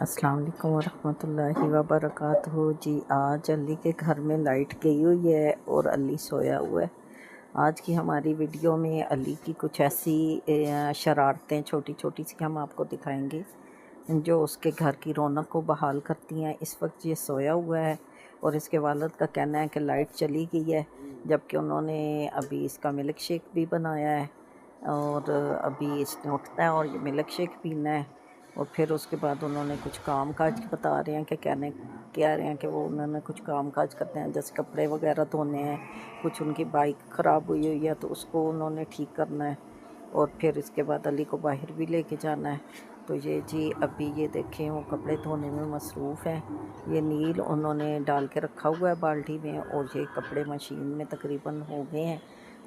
अस्सलाम वालेकुम वरहमतुल्लाहि वबरकातुहू। जी आज अली के घर में लाइट गई हुई है और अली सोया हुआ है। आज की हमारी वीडियो में अली की कुछ ऐसी शरारतें छोटी छोटी सी हम आपको दिखाएंगे जो उसके घर की रौनक को बहाल करती हैं। इस वक्त ये सोया हुआ है और इसके वालिद का कहना है कि लाइट चली गई है, जबकि उन्होंने अभी इसका मिल्क शेक भी बनाया है और अभी इसने उठना है और ये मिल्क शेक पीना है। और फिर उसके बाद उन्होंने कुछ काम काज बता रहे हैं कि कह रहे हैं कि वो उन्होंने कुछ काम काज करते हैं, जैसे कपड़े वगैरह धोने हैं। कुछ उनकी बाइक ख़राब हुई हुई है तो उसको उन्होंने ठीक करना है और फिर इसके बाद अली को बाहर भी लेके जाना है। तो ये जी अभी ये देखें वो कपड़े धोने में मसरूफ़ हैं। ये नील उन्होंने डाल के रखा हुआ है बाल्टी में और ये कपड़े मशीन में तकरीबन हो गए हैं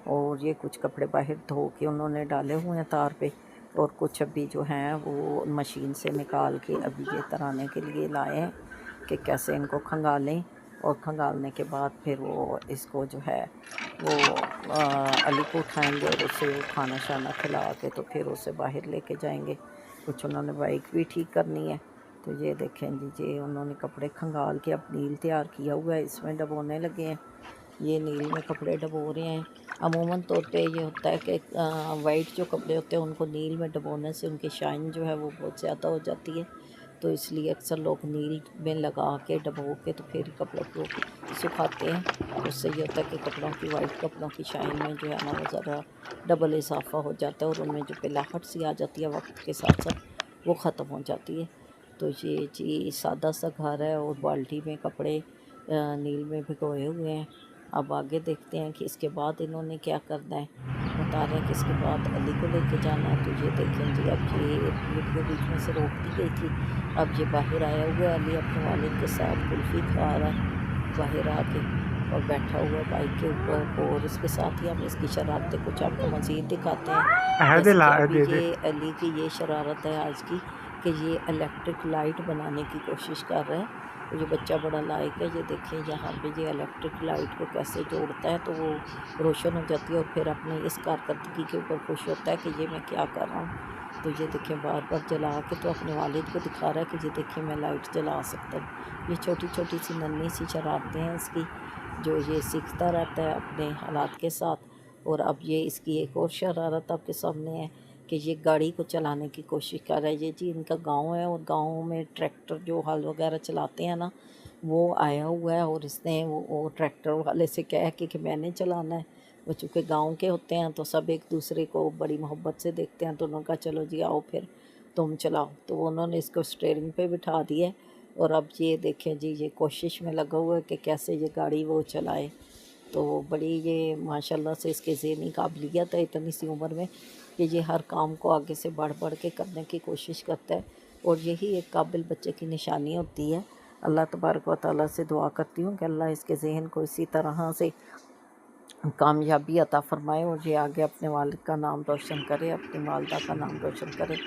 और ये कुछ कपड़े बाहर धो के उन्होंने डाले हुए हैं तार पे और कुछ अभी जो हैं वो मशीन से निकाल के अभी ये तराने के लिए लाए हैं कि कैसे इनको खंगालें। और खंगालने के बाद फिर वो इसको जो है वो अली को उठाएंगे और उसे खाना शाना खिला के तो फिर उसे बाहर लेके जाएंगे। कुछ उन्होंने बाइक भी ठीक करनी है। तो ये देखें जी ये उन्होंने कपड़े खंगाल के अब नील तैयार किया हुआ है, इसमें डबोने लगे हैं। ये नील में कपड़े डबो रहे हैं। अमूमन तौर पे ये होता है कि वाइट जो कपड़े होते हैं उनको नील में डबोने से उनकी शाइन जो है वो बहुत ज़्यादा हो जाती है, तो इसलिए अक्सर लोग नील में लगा के डबो के तो फिर कपड़ों को सुखाते हैं। उससे ये होता है कि कपड़ों की वाइट कपड़ों की शाइन में जो है ना वो ज़रा डबल इजाफा हो जाता है और उनमें जो पिलाहट सी आ जाती है वक्त के साथ साथ वो ख़त्म हो जाती है। तो ये जी सादा सा घर है और बाल्टी में कपड़े नील में भिगोए हुए हैं। अब आगे देखते हैं कि इसके बाद इन्होंने क्या करना है। बता रहे हैं कि इसके बाद अली को लेके जाना है। तो ये देखें जी अब ये वीडियो बीच में से रोक दी गई थी, अब ये बाहर आया हुआ है। अली अपने वालिद के साथ कुल्फ़ी खा रहा है बाहर आके और बैठा हुआ है बाइक के ऊपर। और इसके साथ ही हम इसकी शरारतें कुछ आपको मज़ीद दिखाते हैं। जैसे कि अभी ये अली की ये शरारत है आज की कि ये इलेक्ट्रिक लाइट बनाने की कोशिश कर रहा है। तो ये बच्चा बड़ा लायक है। ये देखिए यहाँ पे ये इलेक्ट्रिक लाइट को कैसे जोड़ता है तो वो रोशन हो जाती है और फिर अपने इस कारकर्दगी के ऊपर खुश होता है कि ये मैं क्या कर रहा हूँ। तो ये देखिए बार बार जला के तो अपने वालिद को दिखा रहा है कि ये देखिए मैं लाइट जला सकता हूँ। ये छोटी छोटी सी नन्ही सी शरारतें हैं इसकी जो ये सीखता रहता है अपने हालात के साथ। और अब ये इसकी एक और शरारत आपके सामने है कि ये गाड़ी को चलाने की कोशिश कर रहा है। ये जी इनका गांव है और गांव में ट्रैक्टर जो हल वगैरह चलाते हैं ना वो आया हुआ है और इसने वो ट्रैक्टर वाले से कह कि मैंने चलाना है। वो चूँकि गांव के होते हैं तो सब एक दूसरे को बड़ी मोहब्बत से देखते हैं, तो उन्होंने कहा चलो जी आओ फिर तुम चलाओ। तो उन्होंने इसको स्टीयरिंग पे बिठा दिया और अब ये देखें जी ये कोशिश में लगा हुआ है कि कैसे ये गाड़ी वो चलाए। तो बड़ी ये माशाल्लाह से इसके ज़हनी काबिलियत है इतनी सी उम्र में कि ये हर काम को आगे से बढ़ बढ़ के करने की कोशिश करता है और यही एक काबिल बच्चे की निशानी होती है। अल्लाह तबारक व तआला से दुआ करती हूँ कि अल्लाह इसके ज़हन को इसी तरह से कामयाबी अता फ़रमाए और ये आगे अपने वालिद का नाम रोशन करे, अपनी वालदा का नाम रोशन करे।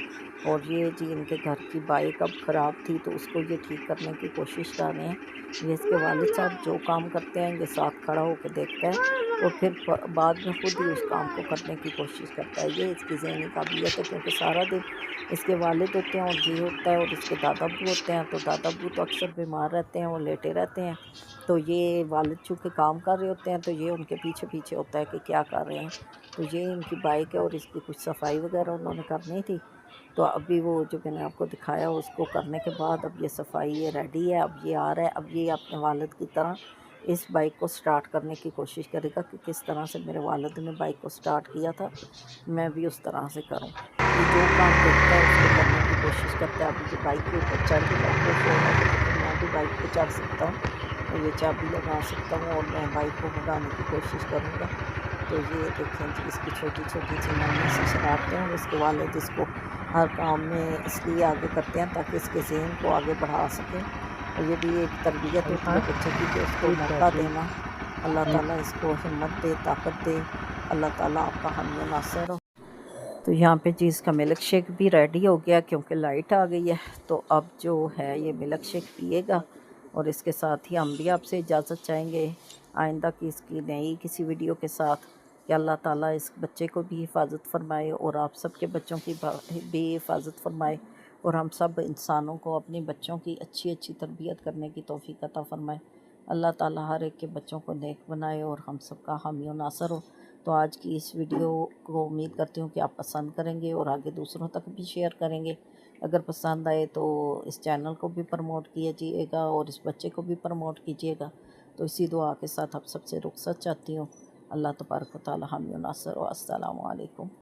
और ये जी इनके घर की बाइक अब ख़राब थी तो उसको ये ठीक करने की कोशिश कर रहे हैं। ये इसके वालिद साहब जो काम करते हैं ये साथ खड़ा होकर देखता है और फिर बाद में ख़ुद ही उस काम को करने की कोशिश करता है। ये इसकी ज़हनी काबिलियत है क्योंकि सारा दिन इसके वालिद होते हैं और ये होता है और इसके दादा अब्बू होते हैं। तो दादा अब्बू तो अक्सर बीमार रहते हैं और लेटे रहते हैं, तो ये वालिद चूँकि काम कर रहे होते हैं तो ये उनके पीछे पीछे होता है कि क्या कर रहे हैं। तो ये इनकी बाइक है और इसकी कुछ सफाई वगैरह उन्होंने करनी थी। तो अभी वो जो मैंने आपको दिखाया उसको करने के बाद अब ये सफाई ये रेडी है। अब ये आ रहा है, अब ये अपने वालिद की तरह इस बाइक को स्टार्ट करने की कोशिश करेगा कि किस तरह से मेरे वालिद ने बाइक को स्टार्ट किया था मैं भी उस तरह से करूं। ये जो काम देखता है उसको करने की कोशिश करता है। अभी ये बाइक के ऊपर चढ़ के बैठे हुए हैं कि मैं भी बाइक पे चढ़ सकता हूँ और ये चाबी लगा सकता हूँ और मैं बाइक को भगाने की कोशिश करूँगा। तो ये देखें जी इसकी छोटी छोटी सी नन्ही सी शरारतें हैं और इसके वालिद इसको हर काम में इसलिए आगे करते हैं ताकि इसके ज़हन को आगे बढ़ा सकें। और ये भी एक तरबियत होती है बच्चे की कि उसको मौका देना। अल्लाह ताला इसको हिम्मत दे, ताकत दे। अल्लाह ताला आपका हामी नासर हो। तो यहाँ पे जी इसका मिल्क शेक भी रेडी हो गया क्योंकि लाइट आ गई है। तो अब जो है ये मिल्क शेक पिएगा और इसके साथ ही हम भी आपसे इजाज़त चाहेंगे आइंदा की इसकी नई किसी वीडियो के साथ कि अल्लाह ताला इस बच्चे को भी हिफाजत फरमाए और आप सबके बच्चों की भी हिफाजत फरमाए اور ہم سب انسانوں کو اپنے بچوں کی اچھی اچھی تربیت کرنے کی توفیق عطا فرمائے۔ اللہ تعالیٰ ہر ایک کے بچوں کو نیک بنائے اور ہم سب کا حامی و ناصر ہو۔ تو آج کی اس ویڈیو کو امید کرتی ہوں کہ آپ پسند کریں گے اور آگے دوسروں تک بھی شیئر کریں گے۔ اگر پسند آئے تو اس چینل کو بھی پروموٹ کیجیے گا اور اس بچے کو بھی پروموٹ کیجیے گا۔ تو اسی دعا کے ساتھ آپ سب سے رخصت چاہتی ہوں۔ اللہ تبارک و تعالیٰ حامی و ناصر ہو۔ السلام علیکم۔